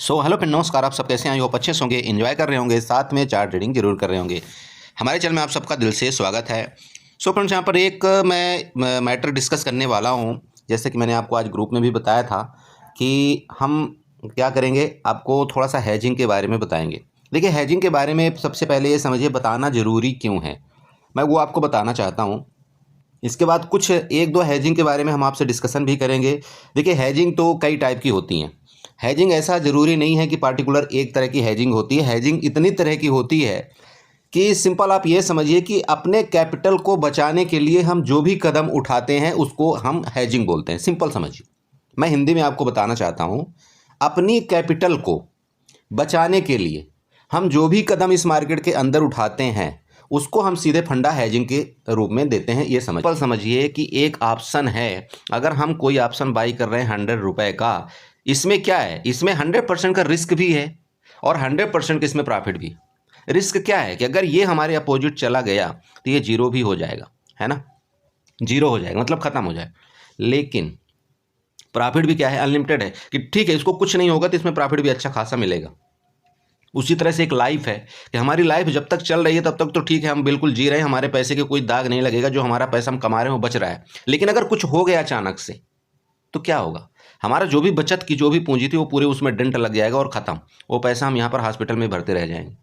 Hello friend, नमस्कार। आप सब कैसे हैं? होप अच्छे होंगे, एंजॉय कर रहे होंगे, साथ में चार्ट रीडिंग जरूर कर रहे होंगे। हमारे चैनल में आप सबका दिल से स्वागत है। फ्रेंड्स, यहाँ पर एक मैं मैटर डिस्कस करने वाला हूँ। जैसे कि मैंने आपको आज ग्रुप में भी बताया था कि हम क्या करेंगे, आपको थोड़ा सा हैजिंग के बारे में बताएंगे। देखिए, हैजिंग के बारे में सबसे पहले ये समझिए बताना ज़रूरी क्यों है, मैं वो आपको बताना चाहता हूँ। इसके बाद कुछ एक दो हैजिंग के बारे में हम आपसे डिस्कशन भी करेंगे। देखिए, हैजिंग तो कई टाइप की होती हैं। हैजिंग ऐसा ज़रूरी नहीं है कि पार्टिकुलर एक तरह की हैजिंग होती है। हैजिंग इतनी तरह की होती है कि सिंपल आप ये समझिए कि अपने कैपिटल को बचाने के लिए हम जो भी कदम उठाते हैं उसको हम हैजिंग बोलते हैं। सिंपल समझिए, मैं हिंदी में आपको बताना चाहता हूँ। अपनी कैपिटल को बचाने के लिए हम जो भी कदम इस मार्केट के अंदर उठाते हैं उसको हम सीधे फंडा हैजिंग के रूप में देते हैं। ये समझिए कि एक ऑप्शन है, अगर हम कोई ऑप्शन बाई कर रहे हैं 100 रुपए का, इसमें क्या है, इसमें 100% का रिस्क भी है और 100% का इसमें प्रॉफिट भी। रिस्क क्या है कि अगर ये हमारे अपोजिट चला गया तो ये जीरो भी हो जाएगा, है ना, जीरो हो जाएगा मतलब ख़त्म हो जाए। लेकिन प्रॉफिट भी क्या है, अनलिमिटेड है कि ठीक है, इसको कुछ नहीं होगा तो इसमें प्रॉफिट भी अच्छा खासा मिलेगा। उसी तरह से एक लाइफ है कि हमारी लाइफ जब तक चल रही है तब तक तो ठीक है, हम बिल्कुल जी रहे हैं, हमारे पैसे के कोई दाग नहीं लगेगा, जो हमारा पैसा हम कमा रहे हैं वो बच रहा है। लेकिन अगर कुछ हो गया अचानक से तो क्या होगा, हमारा जो भी बचत की जो भी पूंजी थी वो पूरे उसमें डेंट लग जाएगा और ख़त्म। वो पैसा हम यहाँ पर हॉस्पिटल में भरते रह जाएंगे।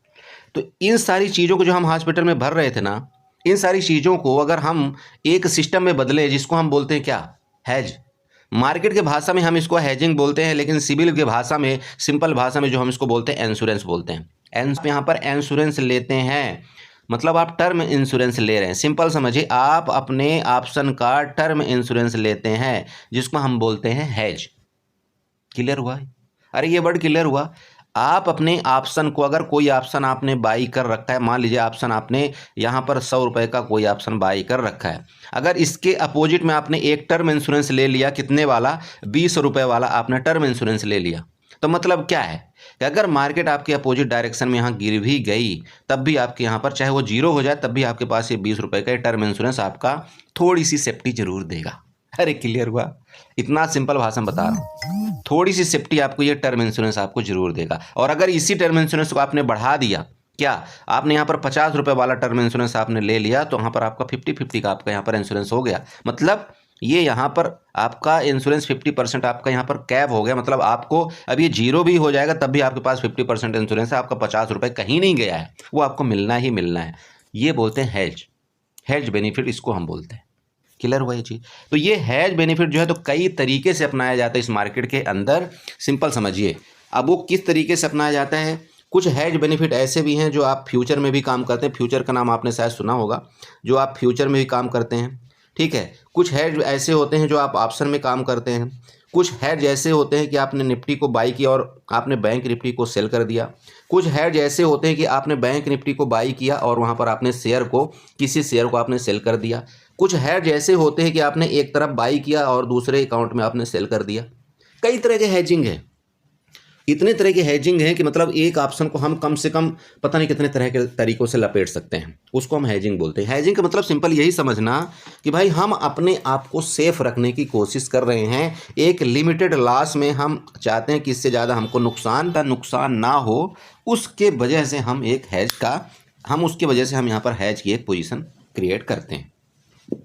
तो इन सारी चीज़ों को जो हम हॉस्पिटल में भर रहे थे ना, इन सारी चीज़ों को अगर हम एक सिस्टम में बदले जिसको हम बोलते हैं क्या, हैज। मार्केट के भाषा में हम इसको हैजिंग बोलते हैं, लेकिन सिविल के भाषा में, सिंपल भाषा में जो हम इसको बोलते हैं इंश्योरेंस बोलते हैं। यहाँ पर इंश्योरेंस लेते हैं मतलब आप टर्म इंश्योरेंस ले रहे हैं। सिंपल समझिए, आप अपने ऑप्शन का टर्म इंश्योरेंस लेते हैं जिसको हम बोलते हैं हैज। क्लियर हुआ? अरे ये वर्ड क्लियर हुआ? आप अपने ऑप्शन को, अगर कोई ऑप्शन आपने बाई कर रखा है, मान लीजिए ऑप्शन आपने यहाँ पर 100 रुपए का कोई ऑप्शन बाई कर रखा है, अगर इसके अपोजिट में आपने एक टर्म इंश्योरेंस ले लिया, कितने वाला, 20 रुपए वाला आपने टर्म इंश्योरेंस ले लिया, तो मतलब क्या है कि अगर मार्केट आपके अपोजिट डायरेक्शन में यहाँ गिर भी गई तब भी आपके यहाँ पर चाहे वो जीरो हो जाए तब भी आपके पास ये 20 रुपए का टर्म इंश्योरेंस आपका थोड़ी सी सेफ्टी जरूर देगा। अरे क्लियर हुआ? इतना सिंपल भाषा में बता रहा हूँ, थोड़ी सी सेफ्टी आपको ये टर्म इंश्योरेंस आपको जरूर देगा। और अगर इसी टर्म इंश्योरेंस को आपने बढ़ा दिया, क्या आपने यहाँ पर 50 रुपए वाला टर्म इंश्योरेंस आपने ले लिया, तो यहाँ पर आपका 50-50 का आपका यहाँ पर इंश्योरेंस हो गया। मतलब ये यहाँ पर आपका इंश्योरेंस 50% आपका यहाँ पर कैप हो गया। मतलब आपको अब ये जीरो भी हो जाएगा तब भी आपके पास 50% इंश्योरेंस है, आपका 50 रुपए कहीं नहीं गया है, वो आपको मिलना ही मिलना है। ये बोलते हैं हेज, हेज बेनिफिट इसको हम बोलते हैं। क्लियर हुआ ये चीज़? तो ये हैज बेनिफिट जो है तो कई तरीके से अपनाया जाता है इस मार्केट के अंदर। सिंपल समझिए, अब वो किस तरीके से अपनाया जाता है। कुछ हैज बेनिफिट ऐसे भी हैं जो आप फ्यूचर में भी काम करते हैं। फ्यूचर का नाम आपने शायद सुना होगा, जो आप फ्यूचर में भी काम करते हैं, ठीक है। कुछ हैज ऐसे होते हैं जो आप ऑप्शन में काम करते हैं। कुछ हैज ऐसे होते हैं कि आपने निफ्टी को बाई किया और आपने बैंक निफ्टी को सेल कर दिया। कुछ हैज ऐसे होते हैं कि आपने बैंक निफ्टी को बाई किया और वहाँ पर आपने शेयर को, किसी शेयर को आपने सेल कर दिया। कुछ हैज ऐसे होते हैं कि आपने एक तरफ बाई किया और दूसरे अकाउंट में आपने सेल कर दिया। कई तरह के हैजिंग है, इतने तरह की हैजिंग है कि मतलब एक ऑप्शन को हम कम से कम पता नहीं कितने तरह के तरीकों से लपेट सकते हैं, उसको हम हैजिंग बोलते हैं। हैजिंग का मतलब सिंपल यही समझना कि भाई हम अपने आप को सेफ रखने की कोशिश कर रहे हैं। एक लिमिटेड लॉस में हम चाहते हैं कि इससे ज़्यादा हमको नुकसान ना हो, उसके वजह से हम एक हैज का, हम उसके वजह से हम यहाँ पर हैज की एक पोजीशन क्रिएट करते हैं।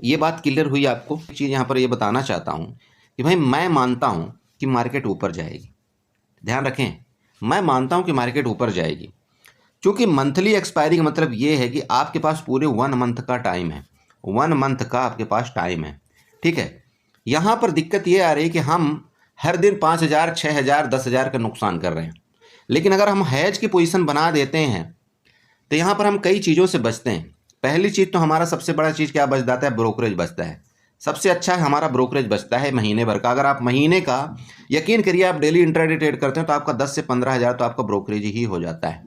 ये बात क्लियर हुई आपको? एक चीज़ यहाँ पर ये बताना चाहता हूँ कि भाई मैं मानता हूँ कि मार्केट ऊपर जाएगी। ध्यान रखें, मैं मानता हूं कि मार्केट ऊपर जाएगी, क्योंकि मंथली एक्सपायरी का मतलब ये है कि आपके पास पूरे 1 मंथ का टाइम है, 1 मंथ का आपके पास टाइम है, ठीक है। यहां पर दिक्कत ये आ रही है कि हम हर दिन 5,000, 6,000, 10,000 का नुकसान कर रहे हैं। लेकिन अगर हम हैज की पोजीशन बना देते हैं तो यहां पर हम कई चीज़ों से बचते हैं। पहली चीज़ तो हमारा सबसे बड़ा चीज़ क्या बच जाता है, ब्रोकरेज बचता है। सबसे अच्छा हमारा ब्रोकरेज बचता है महीने भर का। अगर आप महीने का, यकीन करिए, आप डेली इंट्राडे ट्रेड करते हैं तो आपका 10 से 15,000 तो आपका ब्रोकरेज ही हो जाता है,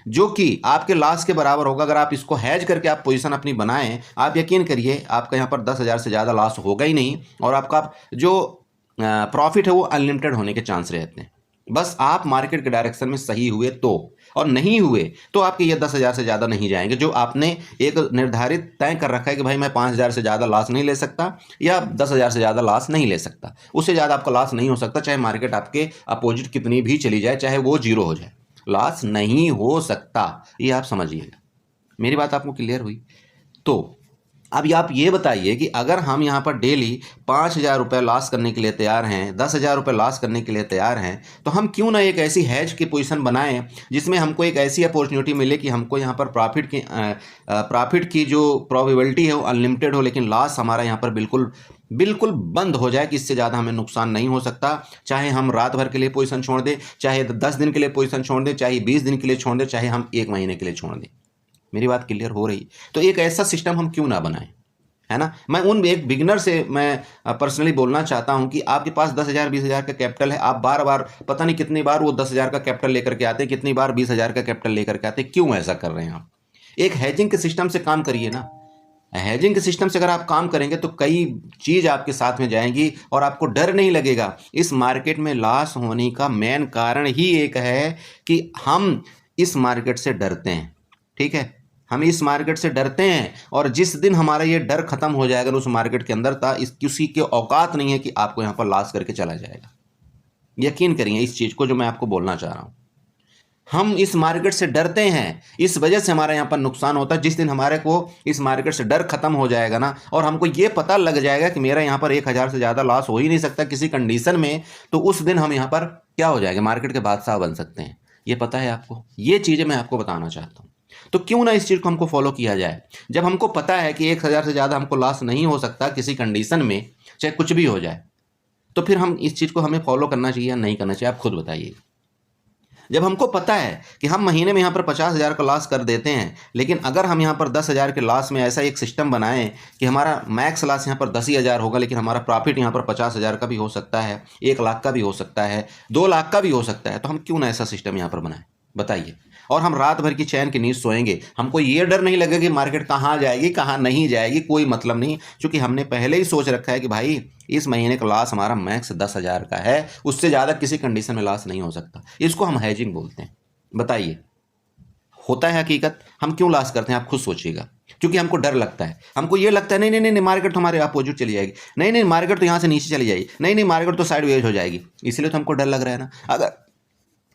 जो कि आपके लॉस के बराबर होगा। अगर आप इसको हैज करके आप पोजीशन अपनी बनाएं, आप यकीन करिए आपका यहाँ पर 10,000 से ज़्यादा लॉस होगा ही नहीं और आपका जो प्रॉफिट है वो अनलिमिटेड होने के चांस रहते हैं। बस आप मार्केट के डायरेक्शन में सही हुए तो, और नहीं हुए तो आपके ये 10,000 से ज़्यादा नहीं जाएंगे। जो आपने एक निर्धारित तय कर रखा है कि भाई मैं 5,000 से ज़्यादा लॉस नहीं ले सकता या 10,000 से ज़्यादा लॉस नहीं ले सकता, उससे ज़्यादा आपका लॉस नहीं हो सकता, चाहे मार्केट आपके अपोजिट कितनी भी चली जाए, चाहे वो जीरो हो जाए, लॉस नहीं हो सकता। ये आप समझिएगा। मेरी बात आपको क्लियर हुई? तो अब आप ये बताइए कि अगर हम यहाँ पर डेली 5,000 रुपये लॉस करने के लिए तैयार हैं, 10,000 रुपये लॉस करने के लिए तैयार हैं, तो हम क्यों ना एक ऐसी हैज की पोजीशन बनाएं जिसमें हमको एक ऐसी अपॉर्चुनिटी मिले कि हमको यहाँ पर प्रॉफिट की जो प्रोबेबिलिटी है वो अनलिमिटेड हो, लेकिन लॉस हमारा यहाँ पर बिल्कुल बिल्कुल बंद हो जाए कि इससे ज़्यादा हमें नुकसान नहीं हो सकता। चाहे हम रात भर के लिए पोजीशन छोड़ दें, चाहे 10 दिन के लिए पोजीशन छोड़ दें, चाहे 20 दिन के लिए छोड़ दें, चाहे हम 1 महीने के लिए छोड़ दें। मेरी बात क्लियर हो रही? तो एक ऐसा सिस्टम हम क्यों ना बनाएं, है ना। मैं उन एक बिगनर से मैं पर्सनली बोलना चाहता हूं कि आपके पास 10,000 20,000 का कैपिटल है, आप बार बार पता नहीं कितनी बार वो 10,000 का कैपिटल लेकर के आते हैं, कितनी बार 20,000 का कैपिटल लेकर के आते हैं, क्यों ऐसा कर रहे हैं आप? एक हैजिंग के सिस्टम से काम करिए ना। हैजिंग के सिस्टम से अगर आप काम करेंगे तो कई चीज़ आपके साथ में जाएंगी और आपको डर नहीं लगेगा। इस मार्केट में लॉस होने का मेन कारण ही एक है कि हम इस मार्केट से डरते हैं, ठीक है। हम इस मार्केट से डरते हैं और जिस दिन हमारा ये डर खत्म हो जाएगा उस मार्केट के अंदर था इस किसी के औकात नहीं है कि आपको यहाँ पर लॉस करके चला जाएगा। यकीन करिए इस चीज़ को जो मैं आपको बोलना चाह रहा हूँ। हम इस मार्केट से डरते हैं, इस वजह से हमारा यहाँ पर नुकसान होता है। जिस दिन हमारे को इस मार्केट से डर खत्म हो जाएगा ना और हमको ये पता लग जाएगा कि मेरा यहाँ पर 1,000 से ज़्यादा लॉस हो ही नहीं सकता किसी कंडीशन में, तो उस दिन हम यहाँ पर क्या हो जाएगा, मार्केट के बादशाह बन सकते हैं। ये पता है आपको? ये चीज़ें मैं आपको बताना चाहता हूँ। तो क्यों ना इस चीज़ को हमको फॉलो किया जाए। जब हमको पता है कि 1,000 से ज़्यादा हमको लॉस नहीं हो सकता किसी कंडीशन में, चाहे कुछ भी हो जाए, तो फिर हम इस चीज़ को हमें फॉलो करना चाहिए या नहीं करना चाहिए, आप खुद बताइए। जब हमको पता है कि हम महीने में यहाँ पर 50,000 का लॉस कर देते हैं, लेकिन अगर हम यहाँ पर 10,000 के लॉस में ऐसा एक सिस्टम बनाएं कि हमारा मैक्स लॉस यहाँ पर 10,000 होगा, लेकिन हमारा प्रॉफिट यहाँ पर 50,000 का भी हो सकता है, 1 लाख का भी हो सकता है, 2 लाख का भी हो सकता है, तो हम क्यों ना ऐसा सिस्टम यहाँ पर बनाएं, बताइए। और हम रात भर की चैन की नींद सोएंगे, हमको ये डर नहीं लगेगा कि मार्केट कहाँ जाएगी कहाँ नहीं जाएगी, कोई मतलब नहीं, क्योंकि हमने पहले ही सोच रखा है कि भाई इस महीने का लॉस हमारा मैक्स 10,000 का है, उससे ज़्यादा किसी कंडीशन में लॉस नहीं हो सकता। इसको हम हेजिंग बोलते हैं। बताइए, होता है हकीकत? हम क्यों लॉस करते हैं आप खुद सोचिएगा। क्योंकि हमको डर लगता है, हमको ये लगता है नहीं नहीं नहीं मार्केट तो हमारे अपोजिट चली जाएगी, नहीं नहीं मार्केट तो यहाँ से नीचे चली जाएगी, नहीं नहीं मार्केट तो साइड वेज हो जाएगी, इसलिए तो हमको डर लग रहा है ना।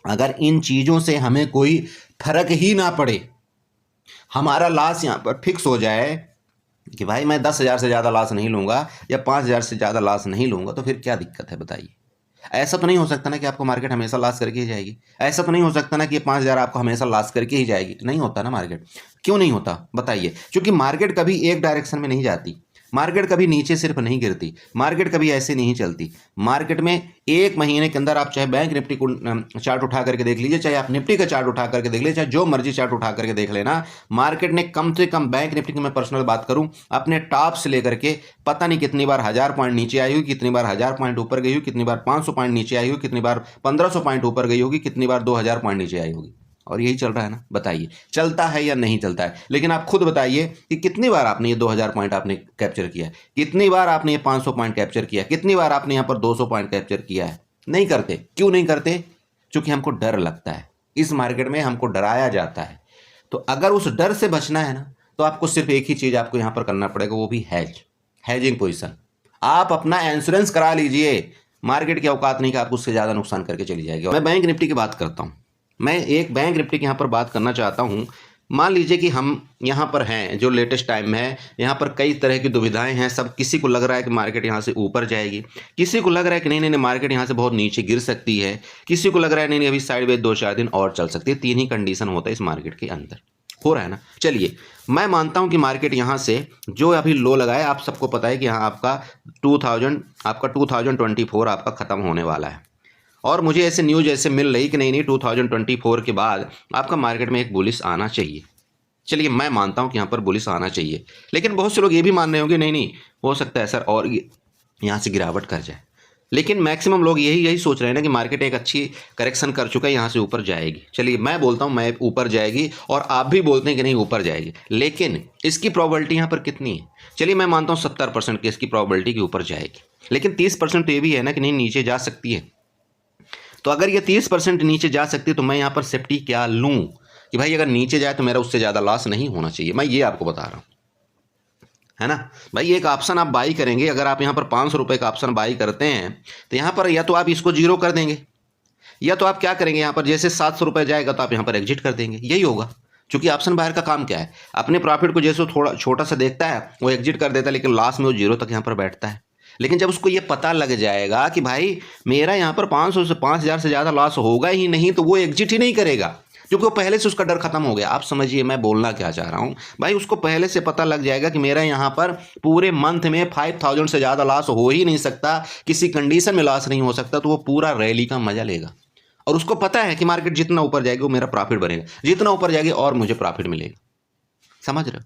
अगर इन चीज़ों से हमें कोई फर्क ही ना पड़े, हमारा लॉस यहाँ पर फिक्स हो जाए कि भाई मैं 10,000 से ज़्यादा लॉस नहीं लूँगा या 5,000 से ज़्यादा लॉस नहीं लूँगा, तो फिर क्या दिक्कत है बताइए। ऐसा तो नहीं हो सकता ना कि आपको मार्केट हमेशा लॉस करके ही जाएगी, ऐसा तो नहीं हो सकता ना कि 5,000 आपको हमेशा लॉस करके ही जाएगी, नहीं होता ना मार्केट। क्यों नहीं होता बताइए? क्योंकि मार्केट कभी एक डायरेक्शन में नहीं जाती, मार्केट कभी नीचे सिर्फ नहीं गिरती, मार्केट कभी ऐसे नहीं चलती। मार्केट में एक महीने के अंदर आप चाहे बैंक निफ्टी को चार्ट उठा करके देख लीजिए, चाहे आप निफ्टी का चार्ट उठा करके देख लीजिए, चाहे जो मर्जी चार्ट उठा करके देख लेना, मार्केट ने कम से कम बैंक निफ्टी की मैं पर्सनल बात करूं, अपने टॉप से लेकर के पता नहीं कितनी बार 1,000 पॉइंट नीचे आई होगी, कितनी बार 1,000 पॉइंट ऊपर गई होगी, कितनी बार 500 पॉइंट नीचे आई होगी, कितनी बार 1,500 पॉइंट ऊपर गई होगी, कितनी बार 2,000 पॉइंट नीचे आई होगी। और यही चल रहा है ना, बताइए चलता है या नहीं चलता है? लेकिन आप खुद बताइए कि कितनी बार आपने ये 2,000 पॉइंट आपने कैप्चर किया है, कितनी बार आपने ये 500 पॉइंट कैप्चर किया, कितनी बार आपने यहाँ पर 200 पॉइंट कैप्चर किया है? नहीं करते। क्यों नहीं करते? क्योंकि हमको डर लगता है, इस मार्केट में हमको डराया जाता है। तो अगर उस डर से बचना है ना, तो आपको सिर्फ एक ही चीज़ आपको यहाँ पर करना पड़ेगा, वो भी हैजिंग पोजिशन। आप अपना इंश्योरेंस करा लीजिए, मार्केट की औकात नहीं कि आपको उससे ज़्यादा नुकसान करके चली जाएगी। मैं बैंक निफ्टी की बात करता हूँ, मैं एक बैंक निफ्टी की यहाँ पर बात करना चाहता हूँ। मान लीजिए कि हम यहाँ पर हैं, जो लेटेस्ट टाइम में है, यहाँ पर कई तरह की दुविधाएं हैं। सब किसी को लग रहा है कि मार्केट यहाँ से ऊपर जाएगी, किसी को लग रहा है कि नहीं नहीं मार्केट यहाँ से बहुत नीचे गिर सकती है, किसी को लग रहा है नहीं नहीं अभी साइडवेज 2-4 दिन और चल सकती है। 3 ही कंडीशन होता है इस मार्केट के अंदर, हो रहा है ना। चलिए मैं मानता हूँ कि मार्केट यहाँ से जो अभी लो लगा है, आप सबको पता है कि यहाँ आपका 2024 आपका ख़त्म होने वाला है, और मुझे ऐसे न्यूज़ ऐसे मिल रही कि नहीं 2024 के बाद आपका मार्केट में एक बुलिश आना चाहिए। चलिए मैं मानता हूं कि यहाँ पर बुलिश आना चाहिए, लेकिन बहुत से लोग ये भी मान रहे होंगे नहीं हो सकता है सर और यहाँ से गिरावट कर जाए। लेकिन मैक्सिमम लोग यही सोच रहे हैं ना कि मार्केट एक अच्छी करेक्शन कर चुका है, यहाँ से ऊपर जाएगी। चलिए मैं बोलता हूँ मैं ऊपर जाएगी, और आप भी बोलते हैं कि नहीं ऊपर जाएगी, लेकिन इसकी प्रोबेबिलिटी यहाँ पर कितनी है? चलिए मैं मानता हूँ 70% की इसकी प्रोबेबिलिटी की ऊपर जाएगी, लेकिन 30% तो ये भी है ना कि नहीं नीचे जा सकती है। तो अगर ये 30% नीचे जा सकती है तो मैं यहाँ पर सेफ्टी क्या लूँ कि भाई अगर नीचे जाए तो मेरा उससे ज़्यादा लॉस नहीं होना चाहिए। मैं ये आपको बता रहा हूँ, है ना भाई। एक ऑप्शन आप बाई करेंगे, अगर आप यहाँ पर 500 रुपये का ऑप्शन बाई करते हैं तो यहाँ पर या तो आप इसको जीरो कर देंगे, या तो आप क्या करेंगे, यहाँ पर जैसे 700 रुपये जाएगा तो आप यहाँ पर एग्जिट कर देंगे, यही होगा। क्योंकि ऑप्शन बायर का काम क्या है, अपने प्रॉफिट को जैसे थोड़ा छोटा सा देखता है वो एग्जिट कर देता है, लेकिन लास्ट में वो जीरो तक यहाँ पर बैठता है। लेकिन जब उसको ये पता लग जाएगा कि भाई मेरा यहाँ पर 500 से 5000 से ज़्यादा लॉस होगा ही नहीं, तो वो एग्जिट ही नहीं करेगा, क्योंकि वो पहले से उसका डर खत्म हो गया। आप समझिए मैं बोलना क्या चाह रहा हूँ भाई, उसको पहले से पता लग जाएगा कि मेरा यहाँ पर पूरे मंथ में 5000 से ज़्यादा लॉस हो ही नहीं सकता, किसी कंडीशन में लॉस नहीं हो सकता, तो वो पूरा रैली का मजा लेगा। और उसको पता है कि मार्केट जितना ऊपर जाएगी वो मेरा प्रॉफिट बनेगा, जितना ऊपर जाएगी और मुझे प्रॉफिट मिलेगा। समझ रहे हो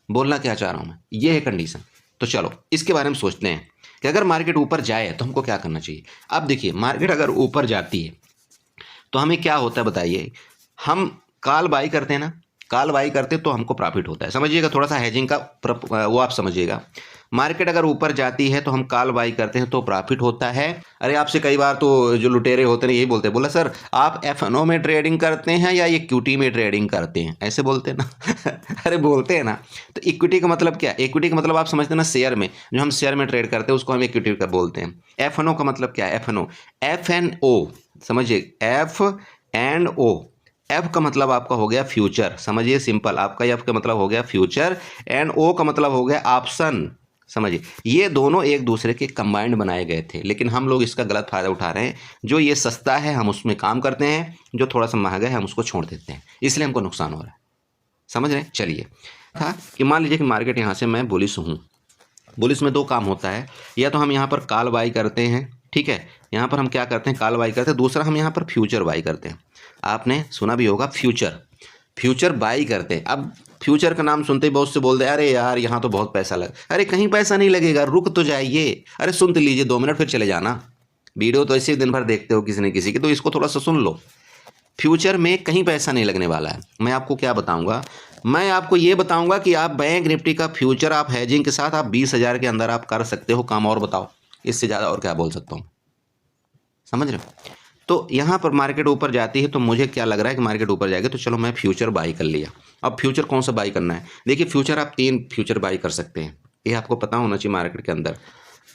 बोलना क्या चाह रहा हूँ मैं, ये है कंडीशन। तो चलो इसके बारे में सोचते हैं कि अगर मार्केट ऊपर जाए तो हमको क्या करना चाहिए। अब देखिए मार्केट अगर ऊपर जाती है तो हमें क्या होता है बताइए, हम कॉल बाई करते हैं ना, कॉल बाई करते तो हमको प्रॉफिट होता है। समझिएगा थोड़ा सा हेजिंग का वो आप समझिएगा। मार्केट अगर ऊपर जाती है तो हम कॉल बाई करते हैं तो प्रॉफिट होता है। अरे आपसे कई बार तो जो लुटेरे होते हैं यही बोलते हैं, बोला सर आप एफएनओ में ट्रेडिंग करते हैं या इक्विटी में ट्रेडिंग करते हैं, ऐसे बोलते हैं ना अरे बोलते हैं ना। तो इक्विटी का मतलब क्या, इक्विटी का मतलब आप समझते हैं ना शेयर में, जो हम शेयर में ट्रेड करते हैं उसको हम इक्विटी का बोलते हैं। एफएनओ का मतलब क्या है, एफएनओ समझिए, F&O। एफ का मतलब आपका हो गया फ्यूचर, समझिए सिंपल, आपका एफ का मतलब हो गया फ्यूचर, एंड ओ का मतलब हो गया ऑप्शन। समझिए ये दोनों एक दूसरे के कंबाइंड बनाए गए थे, लेकिन हम लोग इसका गलत फायदा उठा रहे हैं। जो ये सस्ता है हम उसमें काम करते हैं, जो थोड़ा सा महंगा है हम उसको छोड़ देते हैं, इसलिए हमको नुकसान हो रहा है। समझ रहे हैं। चलिए था कि मान लीजिए कि मार्केट यहाँ से मैं बुलिश हूँ, बुलिश में दो काम होता है, या तो हम यहाँ पर कॉल बाई करते हैं, ठीक है, यहाँ पर हम क्या करते हैं कॉल बाई करते हैं, दूसरा हम यहाँ पर फ्यूचर बाई करते हैं। आपने सुना भी होगा फ्यूचर बाई करते हैं। अब फ्यूचर का नाम सुनते ही बहुत से बोलते हैं अरे यार यहाँ तो बहुत पैसा लग, अरे कहीं पैसा नहीं लगेगा, रुक तो जाइए, अरे सुन तो लीजिए 2 मिनट फिर चले जाना। वीडियो तो ऐसे ही दिन भर देखते हो किसी न किसी की, तो इसको थोड़ा सा सुन लो। फ्यूचर में कहीं पैसा नहीं लगने वाला है। मैं आपको क्या बताऊंगा, मैं आपको ये बताऊंगा कि आप बैंक निफ्टी का फ्यूचर आप हेजिंग के साथ आप 20,000 के अंदर आप कर सकते हो काम। और बताओ इससे ज़्यादा और क्या बोल सकता हूँ, समझ रहे हो। तो यहाँ पर मार्केट ऊपर जाती है तो मुझे क्या लग रहा है कि मार्केट ऊपर जाएगी, तो चलो मैं फ्यूचर बाई कर लिया। अब फ्यूचर कौन सा बाई करना है, देखिए फ्यूचर आप 3 फ्यूचर बाई कर सकते हैं, ये आपको पता होना चाहिए। मार्केट के अंदर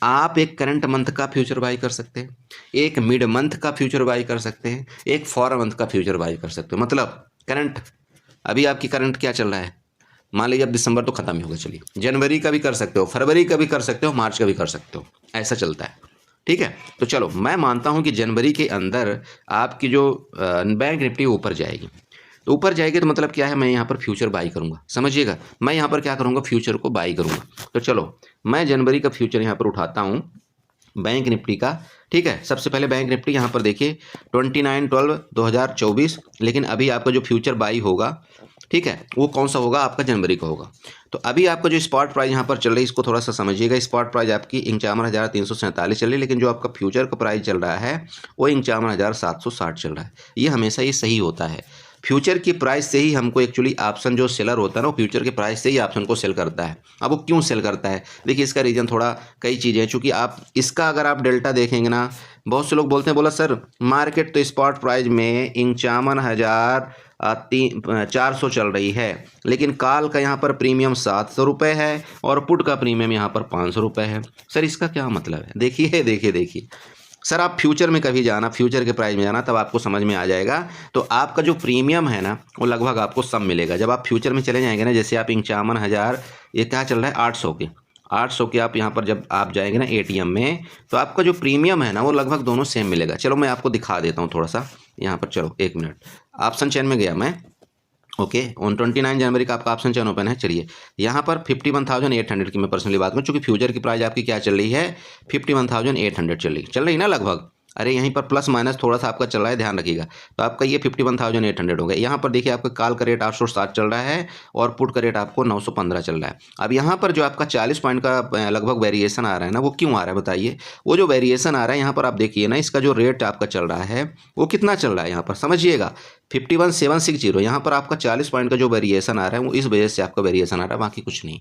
आप एक करंट मंथ का फ्यूचर बाई कर सकते हैं, एक मिड मंथ का फ्यूचर बाई कर सकते हैं, एक 4 मंथ का फ्यूचर बाई कर सकते हो। मतलब करंट, अभी आपकी करंट क्या चल रहा है, मान लीजिए अब दिसंबर तो खत्म ही होगा, चलिए जनवरी का भी कर सकते हो, फरवरी का भी कर सकते हो, मार्च का भी कर सकते हो, ऐसा चलता है, ठीक है। तो चलो मैं मानता हूं कि जनवरी के अंदर आपकी जो बैंक निफ्टी ऊपर जाएगी, तो ऊपर जाएगी तो मतलब क्या है, मैं यहाँ पर फ्यूचर बाई करूँगा। समझिएगा मैं यहाँ पर क्या करूँगा, फ्यूचर को बाई करूँगा। तो चलो मैं जनवरी का फ्यूचर यहाँ पर उठाता हूँ बैंक निफ्टी का, ठीक है। सबसे पहले बैंक निफ्टी यहाँ पर देखिए 29/12/2024, लेकिन अभी आपका जो फ्यूचर बाई होगा, ठीक है, वो कौन सा होगा, आपका जनवरी का होगा। तो अभी आपका जो स्पॉट प्राइस यहाँ पर चल रही है इसको थोड़ा सा समझिएगा। स्पॉट प्राइस आपकी 51,347 चल रही है, लेकिन जो आपका फ्यूचर का प्राइस चल रहा है वो 51,760 चल रहा है। ये हमेशा ये सही होता है, फ्यूचर की प्राइस से ही हमको एक्चुअली ऑप्शन जो सेलर होता है ना, वो फ्यूचर के प्राइस से ही ऑप्शन को सेल करता है। अब वो क्यों सेल करता है, देखिए इसका रीज़न थोड़ा कई चीज़ें हैं। चूँकि आप इसका अगर आप डेल्टा देखेंगे ना, बहुत से लोग बोलते हैं, बोला सर मार्केट तो स्पॉट प्राइस में 51,400 चल रही है, लेकिन कॉल का यहाँ पर प्रीमियम 700 रुपये है और पुट का प्रीमियम यहाँ पर 500 रुपये है। सर इसका क्या मतलब है, देखिए देखिए देखिए सर, आप फ्यूचर में कभी जाना, फ्यूचर के प्राइस में जाना, तब आपको समझ में आ जाएगा। तो आपका जो प्रीमियम है ना वो लगभग आपको सब मिलेगा जब आप फ्यूचर में चले जाएंगे ना। जैसे आप 51,000, ये क्या चल रहा है 800 के आप यहाँ पर जब आप जाएंगे ना एटीएम में, तो आपका जो प्रीमियम है ना वो लगभग दोनों सेम मिलेगा। चलो मैं आपको दिखा देता हूँ थोड़ा सा यहाँ पर, चलो 1 मिनट, ऑप्शन चेन में गया मैं, ओके। ऑन 29 जनवरी का आपका ऑप्शन चेन ओपन है। चलिए यहाँ पर 51,800 की मैं पर्सनली बात करूँ, चूँकि फ्यूचर की प्राइस आपकी क्या चल रही है, 51,800 चल रही ना लगभग। अरे यहीं पर प्लस माइनस थोड़ा सा आपका चल रहा है, ध्यान रखिएगा। तो आपका ये 51,800 हो गया। यहाँ पर देखिए आपका कॉल का रेट 860 चल रहा है और पुट का रेट आपको 915 चल रहा है। अब यहाँ पर जो आपका 40 पॉइंट का लगभग वेरिएशन आ रहा है ना, वो क्यों आ रहा है बताइए। वो जो वेरिएशन आ रहा है यहाँ पर आप देखिए ना, इसका जो रेट आपका चल रहा है वो कितना चल रहा है, यहाँ पर समझिएगा 51,760। यहाँ पर आपका 40 पॉइंट का जो वेरिएशन आ रहा है वो इस वजह से आपका वेरिएशन आ रहा है, बाकी कुछ नहीं।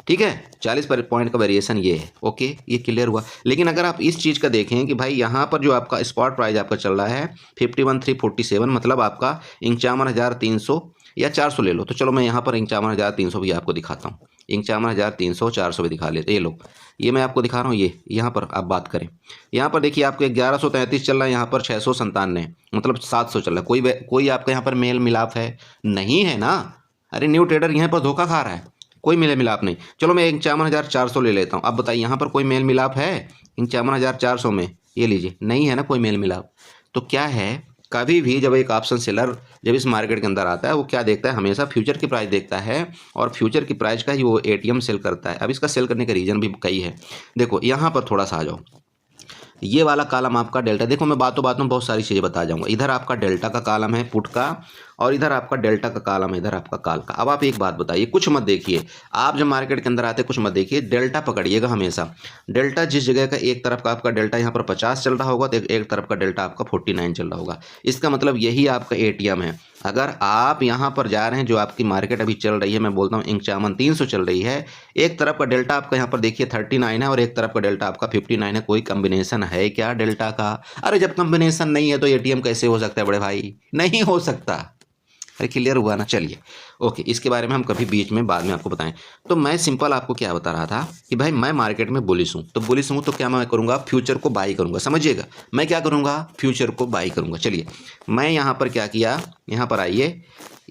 ठीक है, 40 पॉइंट का वेरिएशन ये है। ओके, ये क्लियर हुआ। लेकिन अगर आप इस चीज़ का देखें कि भाई यहाँ पर जो आपका स्पॉट प्राइस आपका चल रहा है 51,347, मतलब आपका 51,300 या 400 ले लो, तो चलो मैं यहाँ पर 51,300 भी आपको दिखाता हूँ। 51,300 400 भी दिखा लेते, ये लो, ये मैं आपको दिखा रहा हूँ। ये यहाँ पर आप बात करें, यहाँ पर देखिए आपको 1133 चल रहा है, यहाँ पर 697, मतलब 700 चल रहा है। कोई आपका यहाँ पर मेल मिलाप है? नहीं है ना। अरे न्यू ट्रेडर यहाँ पर धोखा खा रहा है, कोई मेल मिलाप नहीं। चलो मैं 51,400 ले लेता हूँ। अब बताइए यहाँ पर कोई मेल मिलाप है 51,400 में? ये लीजिए, नहीं है ना कोई मेल मिलाप। तो क्या है, कभी भी जब एक ऑप्शन सेलर जब इस मार्केट के अंदर आता है, वो क्या देखता है, हमेशा फ्यूचर की प्राइस देखता है, और फ्यूचर की प्राइस का ही वो एटीएम सेल करता है। अब इसका सेल करने का रीज़न भी कई है। देखो यहाँ पर थोड़ा सा आ जाओ, ये वाला कॉलम आपका डेल्टा, देखो मैं बातों बातों में बहुत सारी चीज़ें बता जाऊंगा। इधर आपका डेल्टा का कॉलम है पुट का, और इधर आपका डेल्टा का कॉलम है, इधर आपका कॉल का। अब आप एक बात बताइए, कुछ मत देखिए, आप जब मार्केट के अंदर आते कुछ मत देखिए, डेल्टा पकड़िएगा हमेशा। डेल्टा जिस जगह का, एक तरफ का आपका डेल्टा यहाँ पर 50 चल रहा होगा, तो एक तरफ का डेल्टा आपका 49 चल रहा होगा। इसका मतलब यही आपका एटीएम है। अगर आप यहाँ पर जा रहे हैं, जो आपकी मार्केट अभी चल रही है, मैं बोलता हूँ 51,300 चल रही है, एक तरफ का डेल्टा आपका यहाँ पर देखिए 39 है, और एक तरफ का डेल्टा आपका 59 है। कोई कॉम्बिनेशन है क्या डेल्टा का? अरे जब कॉम्बिनेशन नहीं है तो एटीएम कैसे हो सकता है बड़े भाई? नहीं हो सकता। अरे क्लियर हुआ ना? चलिए ओके, इसके बारे में हम कभी बीच में बाद में आपको बताएं। तो मैं सिंपल आपको क्या बता रहा था कि भाई मैं मार्केट में बुलिश हूँ, तो बुलिश हूँ तो क्या मैं करूँगा, फ्यूचर को बाई करूँगा। समझिएगा, मैं क्या करूँगा, फ्यूचर को बाई करूँगा। चलिए मैं यहाँ पर क्या किया, यहाँ पर आइए,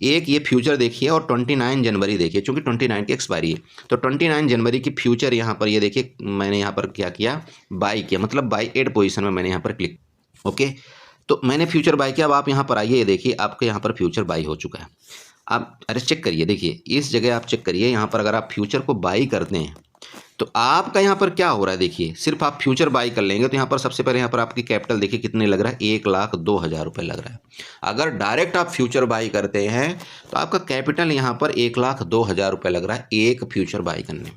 एक ये फ्यूचर देखिए और 29 जनवरी देखिए, चूँकि 29 की एक्सपायरी है, तो 29 जनवरी की फ्यूचर यहाँ पर ये देखिए, मैंने यहाँ पर क्या किया, बाई किया, मतलब बाई एड पोजीशन में मैंने यहाँ पर क्लिक। ओके, तो मैंने फ्यूचर बाई किया। अब आप यहाँ पर आइए, ये देखिए आपके यहाँ पर फ्यूचर बाई हो चुका है। आप अरे चेक करिए, देखिए इस जगह आप चेक करिए, यहाँ पर अगर आप फ्यूचर को बाई करते हैं तो आपका यहाँ पर क्या हो रहा है, देखिए सिर्फ आप फ्यूचर बाई कर लेंगे तो यहाँ पर सबसे पहले यहाँ पर आपकी कैपिटल देखिए कितने लग रहा है, 1,02,000 रुपये लग रहा है। अगर डायरेक्ट आप फ्यूचर बाई करते हैं तो आपका कैपिटल यहाँ पर 1,02,000 रुपये लग रहा है एक फ्यूचर बाई करने में।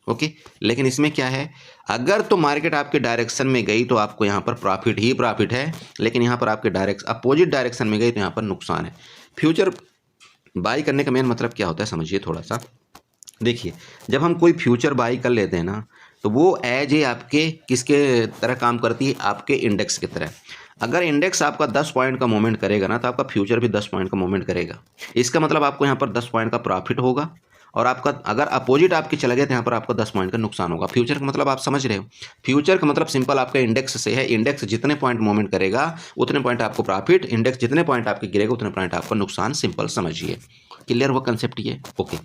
ओके, लेकिन इसमें क्या है, अगर तो मार्केट आपके डायरेक्शन में गई तो आपको यहाँ पर प्रॉफिट ही प्रॉफिट है, लेकिन यहाँ पर आपके अपोजिट डायरेक्शन में गई तो यहाँ पर नुकसान है। फ्यूचर बाई करने का मेन मतलब क्या होता है समझिए थोड़ा सा। देखिए जब हम कोई फ्यूचर बाई कर लेते हैं ना, तो वो एज ए आपके किसके तरह काम करती है, आपके इंडेक्स की तरह। अगर इंडेक्स आपका 10 पॉइंट का मूवमेंट करेगा ना, तो आपका फ्यूचर भी 10 पॉइंट का मूवमेंट करेगा। इसका मतलब आपको यहाँ पर 10 पॉइंट का प्रॉफिट होगा, और आपका अगर अपोजिट आपके चला गया तो यहाँ पर आपको 10 पॉइंट का नुकसान होगा। फ्यूचर का मतलब आप समझ रहे हो, फ्यूचर का मतलब सिंपल आपका इंडेक्स से है। इंडेक्स जितने पॉइंट मूवमेंट करेगा उतने पॉइंट आपको प्रॉफिट, इंडेक्स जितने पॉइंट आपके गिरेगा उतने पॉइंट आपका नुकसान। सिंपल समझिए, क्लियर हुआ कंसेप्ट ये? ओके,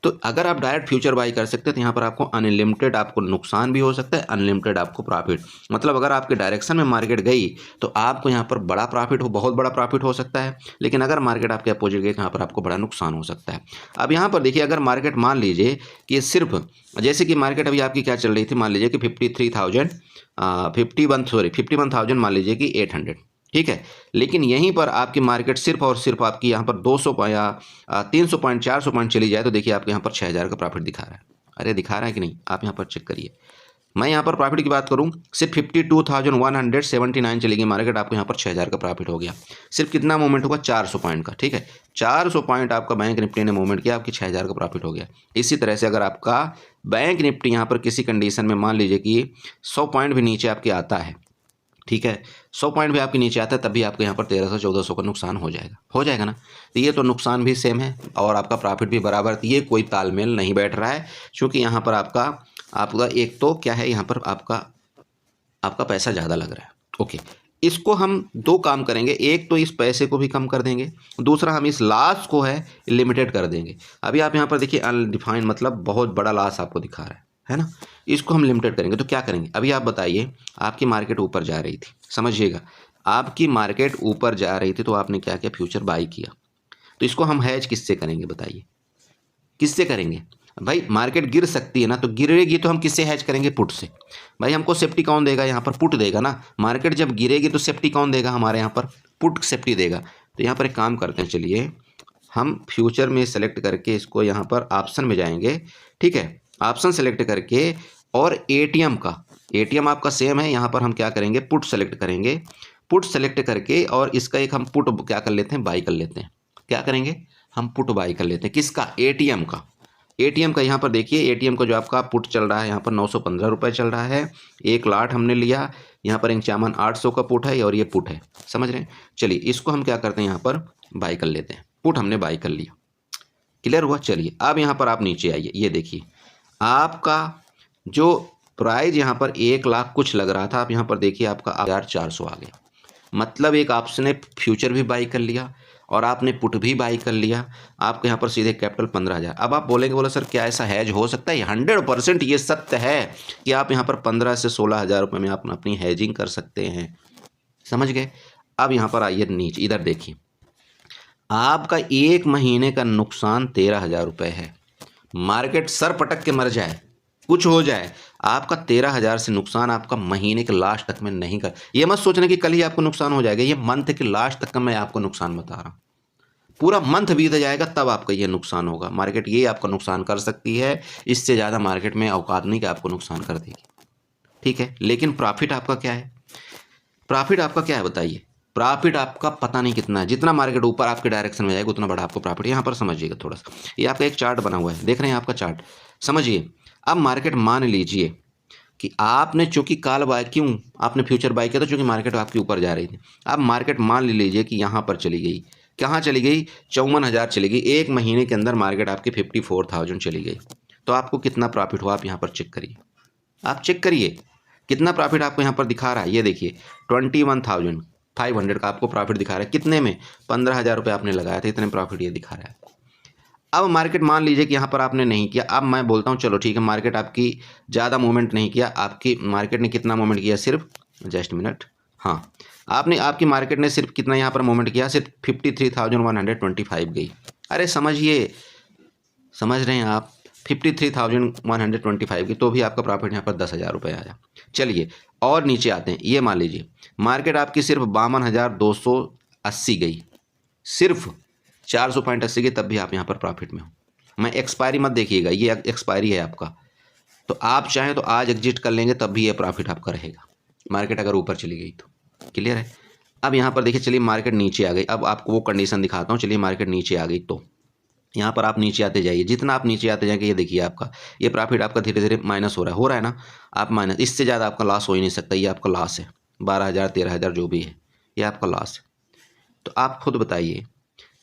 तो अगर आप डायरेक्ट फ्यूचर बाई कर सकते हैं तो यहाँ पर आपको अनलिमिटेड आपको नुकसान भी हो सकता है, अनलिमिटेड आपको प्रॉफिट। मतलब अगर आपके डायरेक्शन में मार्केट गई तो आपको यहाँ पर बड़ा प्रॉफिट हो, बहुत बड़ा प्रॉफिट हो सकता है, लेकिन अगर मार्केट आपके अपोजिट गई तो यहाँ पर आपको बड़ा नुकसान हो सकता है। अब यहाँ पर देखिए, अगर मार्केट मान लीजिए कि सिर्फ जैसे कि मार्केट अभी आपकी क्या चल रही थी, मान लीजिए कि 51,000 मान लीजिए कि 800, ठीक है, लेकिन यहीं पर आपकी मार्केट सिर्फ और सिर्फ आपकी यहाँ पर 200 या 300 पॉइंट 400 पॉइंट चली जाए तो देखिए आपके यहाँ पर 6,000 का प्रॉफिट दिखा रहा है। अरे दिखा रहा है कि नहीं, आप यहाँ पर चेक करिए। मैं यहाँ पर प्रॉफिट की बात करूँ, सिर्फ 52,179 चलेगी मार्केट, आपको यहाँ पर 6,000 का प्रॉफिट हो गया। सिर्फ कितना मूवमेंट होगा, 400 पॉइंट का, ठीक है, 400 पॉइंट आपका बैंक निफ्टी ने मूवमेंट किया, आपकी 6,000 का प्रॉफिट हो गया। इसी तरह से अगर आपका बैंक निफ्टी यहाँ पर किसी कंडीशन में मान लीजिए कि 100 पॉइंट भी नीचे आपके आता है, ठीक है, 100 पॉइंट भी आपके नीचे आता है, तब भी आपको यहाँ पर 1,300-1,400 का नुकसान हो जाएगा ना। तो ये तो नुकसान भी सेम है और आपका प्रॉफिट भी बराबर, ये कोई तालमेल नहीं बैठ रहा है, क्योंकि यहाँ पर आपका एक तो क्या है, यहाँ पर आपका पैसा ज़्यादा लग रहा है। ओके, इसको हम दो काम करेंगे, एक तो इस पैसे को भी कम कर देंगे, दूसरा हम इस लॉस को है लिमिटेड कर देंगे। अभी आप यहाँ पर देखिए अनडिफाइंड, मतलब बहुत बड़ा लॉस आपको दिखा रहा है ना, इसको हम लिमिटेड करेंगे। तो क्या करेंगे, अभी आप बताइए, आपकी मार्केट ऊपर जा रही थी, समझिएगा आपकी मार्केट ऊपर जा रही थी, तो आपने क्या किया, फ्यूचर बाई किया। तो इसको हम हैज किससे करेंगे बताइए, किससे करेंगे भाई? मार्केट गिर सकती है ना, तो गिरेगी तो हम किससे हैज करेंगे, पुट से। भाई हमको सेफ्टी कौन देगा, यहाँ पर पुट देगा ना। मार्केट जब गिरेगी तो सेफ्टी कौन देगा, हमारे यहाँ पर पुट सेफ्टी देगा। तो यहाँ पर एक काम करते हैं, चलिए हम फ्यूचर में सेलेक्ट करके इसको यहाँ पर ऑप्शन में जाएंगे, ठीक है, ऑप्शन सेलेक्ट करके, और एटीएम आपका सेम है, यहाँ पर हम क्या करेंगे, पुट सेलेक्ट करेंगे। पुट सेलेक्ट करके और इसका एक हम पुट क्या कर लेते हैं, बाई कर लेते हैं। क्या करेंगे, हम पुट बाई कर लेते हैं, किसका, एटीएम का। एटीएम का यहाँ पर देखिए, एटीएम का जो आपका पुट चल रहा है यहाँ पर 915 रुपये चल रहा है। एक लाट हमने लिया, यहाँ पर 51,800 का पुट है और ये पुट है, समझ रहे हैं। चलिए इसको हम क्या करते हैं, यहाँ पर बाई कर लेते हैं। पुट हमने बाई कर लिया, क्लियर हुआ। चलिए अब यहाँ पर आप नीचे आइए, ये देखिए आपका जो प्राइस यहाँ पर 1,00,000 कुछ लग रहा था, आप यहाँ पर देखिए आपका 1,400 आ गया। मतलब एक आपने फ्यूचर भी बाई कर लिया और आपने पुट भी बाई कर लिया, आपके यहाँ पर सीधे कैपिटल 15,000। अब आप बोलेंगे, बोला सर क्या ऐसा हैज हो सकता है? 100% ये सत्य है कि आप यहाँ पर 15 से 16,000 रुपये में आप अपनी हैजिंग कर सकते हैं, समझ गए। अब यहाँ पर आइए नीचे, इधर देखिए आपका एक महीने का नुकसान 13,000 रुपये है। मार्केट सर पटक के मर जाए, कुछ हो जाए, आपका 13,000 से नुकसान आपका महीने के लास्ट तक में नहीं कर। ये मत सोचना कि कल ही आपको नुकसान हो जाएगा, ये मंथ के लास्ट तक का मैं आपको नुकसान बता रहा हूँ। पूरा मंथ बीत जाएगा तब आपका ये नुकसान होगा। मार्केट ये आपका नुकसान कर सकती है, इससे ज़्यादा मार्केट में औकात नहीं कि आपको नुकसान कर देगी, ठीक है। लेकिन प्रॉफिट आपका क्या है? प्रॉफिट आपका क्या है बताइए? प्रॉफिट आपका पता नहीं कितना है। जितना मार्केट ऊपर आपके डायरेक्शन में जाएगा उतना बड़ा आपको प्रॉफिट। यहाँ पर समझिएगा थोड़ा सा, ये आपका एक चार्ट बना हुआ है, देख रहे हैं आपका चार्ट, समझिए। अब मार्केट मान लीजिए कि आपने चूंकि कॉल बाय, क्यों आपने फ्यूचर बाय किया था? चूंकि मार्केट आपके ऊपर जा रही थी। अब मार्केट मान लीजिए कि यहाँ पर चली गई, कहाँ चली गई? 54,000 चली गई। एक महीने के अंदर मार्केट आपकी 54,000 चली गई, तो आपको कितना प्रॉफिट हुआ? आप यहाँ पर चेक करिए, आप चेक करिए कितना प्रॉफिट आपको यहाँ पर दिखा रहा है। ये देखिए 21,500 का आपको प्रॉफिट दिखा रहा है। कितने में? 15,000 रुपये आपने लगाया था, इतने प्रॉफिट ये दिखा रहा है। अब मार्केट मान लीजिए कि यहाँ पर आपने नहीं किया। अब मैं बोलता हूँ चलो ठीक है, मार्केट आपकी ज़्यादा मूवमेंट नहीं किया, आपकी मार्केट ने कितना मूवमेंट किया? सिर्फ जस्ट मिनट, हाँ आपकी मार्केट ने सिर्फ कितना यहाँ पर मूवमेंट किया? सिर्फ 53,125 गई। अरे समझिए, समझ रहे हैं आप? 53,125 की, तो भी आपका प्रॉफिट यहाँ पर 10,000 रुपये आया। चलिए और नीचे आते हैं, ये मान लीजिए मार्केट आपकी सिर्फ 52,280 गई, सिर्फ 400.80 की, तब भी आप यहाँ पर प्रॉफिट में हो। मैं एक्सपायरी मत देखिएगा, ये एक्सपायरी है आपका, तो आप चाहें तो आज एग्जिट कर लेंगे तब भी ये प्रॉफिट आपका रहेगा, मार्केट अगर ऊपर चली गई तो। क्लियर है? अब यहाँ पर देखिए, चलिए मार्केट नीचे आ गई। अब आपको वो कंडीशन दिखाता हूँ। चलिए मार्केट नीचे आ गई तो यहाँ पर आप नीचे आते जाइए, जितना आप नीचे आते जाएंगे ये देखिए आपका ये प्रॉफिट आपका धीरे धीरे माइनस हो रहा है ना। आप माइनस, इससे ज़्यादा आपका लॉस हो ही नहीं सकता। ये आपका लॉस है, 12,000 13,000 जो भी है, ये आपका लॉस है। तो आप खुद बताइए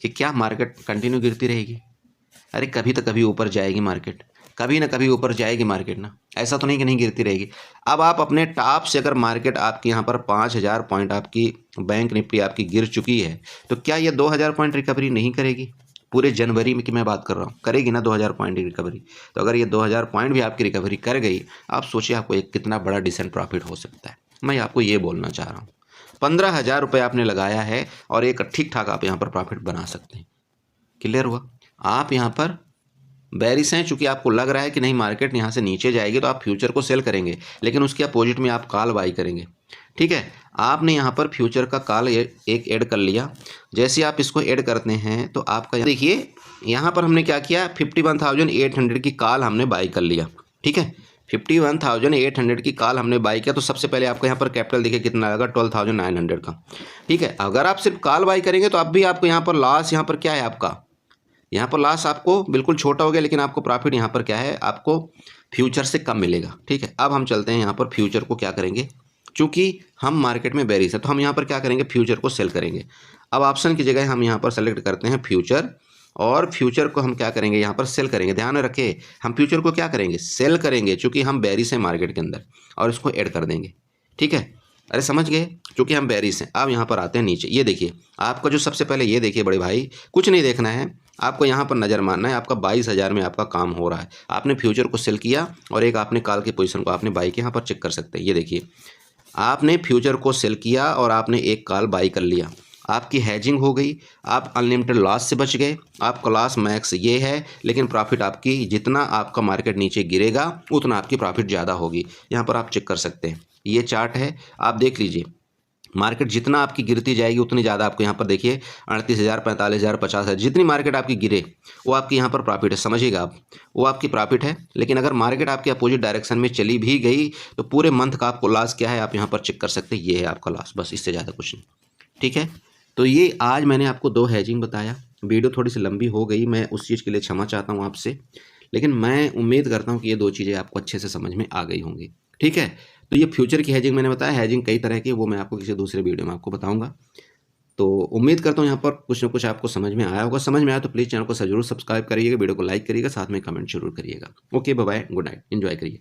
कि क्या मार्केट कंटिन्यू गिरती रहेगी? अरे कभी तो कभी ऊपर जाएगी मार्केट, कभी ना कभी ऊपर जाएगी मार्केट ना, ऐसा तो नहीं कि नहीं गिरती रहेगी। अब आप अपने टॉप से अगर मार्केट आपकी यहाँ पर 5,000 पॉइंट आपकी बैंक निफ्टी आपकी गिर चुकी है, तो क्या ये 2,000 पॉइंट रिकवरी नहीं करेगी? पूरे जनवरी में की मैं बात कर रहा हूँ, करेगी ना 2,000 पॉइंट की रिकवरी। तो अगर ये 2,000 पॉइंट भी आपकी रिकवरी कर गई, आप सोचिए आपको एक कितना बड़ा डिसेंट प्रॉफिट हो सकता है। मैं आपको ये बोलना चाह रहा हूँ, 15,000 रुपये आपने लगाया है और एक ठीक ठाक आप यहाँ पर प्रॉफिट बना सकते हैं। क्लियर हुआ? आप यहाँ पर बेरिश हैं, चूंकि आपको लग रहा है कि नहीं मार्केट यहाँ से नीचे जाएगी, तो आप फ्यूचर को सेल करेंगे, लेकिन उसके अपोजिट में आप कॉल बाई करेंगे। ठीक है, आपने यहाँ पर फ्यूचर का कॉल एक ऐड कर लिया। जैसे आप इसको ऐड करते हैं तो आपका देखिए यहाँ पर हमने क्या किया, 51,800 की कॉल हमने बाई कर लिया। ठीक है, 51,800 की कॉल हमने बाई किया, तो सबसे पहले आपको यहाँ पर कैपिटल देखिए कितना लगा, 12,900 का। ठीक है, अगर आप सिर्फ कॉल बाई करेंगे तो अब भी आपको यहाँ पर लॉस, यहाँ पर क्या है आपका, यहाँ पर लॉस आपको बिल्कुल छोटा हो गया, लेकिन आपको प्रॉफिट यहाँ पर क्या है, आपको फ्यूचर से कम मिलेगा। ठीक है, अब हम चलते हैं यहाँ पर फ्यूचर को क्या करेंगे, चूँकि हम मार्केट में बेरिश है तो हम यहाँ पर क्या करेंगे, फ्यूचर को सेल करेंगे। अब ऑप्शन की जगह हम यहाँ पर सेलेक्ट करते हैं फ्यूचर, और फ्यूचर को हम क्या करेंगे, यहाँ पर सेल करेंगे। ध्यान रखें, हम फ्यूचर को क्या करेंगे, सेल करेंगे, चूँकि हम बेरिश हैं मार्केट के अंदर, और इसको ऐड कर देंगे। ठीक है, अरे समझ गए, क्योंकि हम बेरिश हैं। अब यहाँ पर आते हैं नीचे, ये देखिए आपका जो सबसे पहले ये देखिए बड़े भाई, कुछ नहीं देखना है आपको, यहाँ पर नज़र मारना है। आपका 22,000 में आपका काम हो रहा है, आपने फ्यूचर को सेल किया और एक आपने कॉल की पोजीशन को आपने बाई किया। यहाँ पर चेक कर सकते हैं, ये देखिए आपने फ्यूचर को सेल किया और आपने एक कॉल बाई कर लिया, आपकी हैजिंग हो गई, आप अनलिमिटेड लॉस से बच गए। आपका लॉस मैक्स ये है, लेकिन प्रॉफिट आपकी जितना आपका मार्केट नीचे गिरेगा उतना आपकी प्रॉफिट ज़्यादा होगी। यहाँ पर आप चेक कर सकते हैं, ये चार्ट है, आप देख लीजिए। मार्केट जितना आपकी गिरती जाएगी उतनी ज़्यादा आपको यहाँ पर देखिए 38,000 45,000 50,000 जितनी मार्केट आपकी गिरे वो आपकी यहाँ पर प्रॉफिट है, समझिएगा आप, वो आपकी प्रॉफिट है। लेकिन अगर मार्केट आपके अपोजिट डायरेक्शन में चली भी गई तो पूरे मंथ का आपको लॉस क्या है, आप यहाँ पर चेक कर सकते हैं, ये है आपका लॉस, बस इससे ज़्यादा कुछ नहीं। ठीक है, तो ये आज मैंने आपको 2 हैजिंग बताया। वीडियो थोड़ी सी लंबी हो गई, मैं उस चीज़ के लिए क्षमा चाहता हूँ आपसे, लेकिन मैं उम्मीद करता हूँ कि ये 2 चीज़ें आपको अच्छे से समझ में आ गई होंगी। ठीक है? तो ये फ्यूचर की हेजिंग मैंने बताया, हेजिंग कई तरह की है, वो मैं आपको किसी दूसरे वीडियो में आपको बताऊँगा। तो उम्मीद करता हूँ यहाँ पर कुछ न कुछ आपको समझ में आया होगा। समझ में आया तो प्लीज़ चैनल को ज़रूर सब्सक्राइब करिएगा, वीडियो को लाइक करिएगा, साथ में कमेंट ज़रूर करिएगा। Okay, bye bye, good night, enjoy करिए।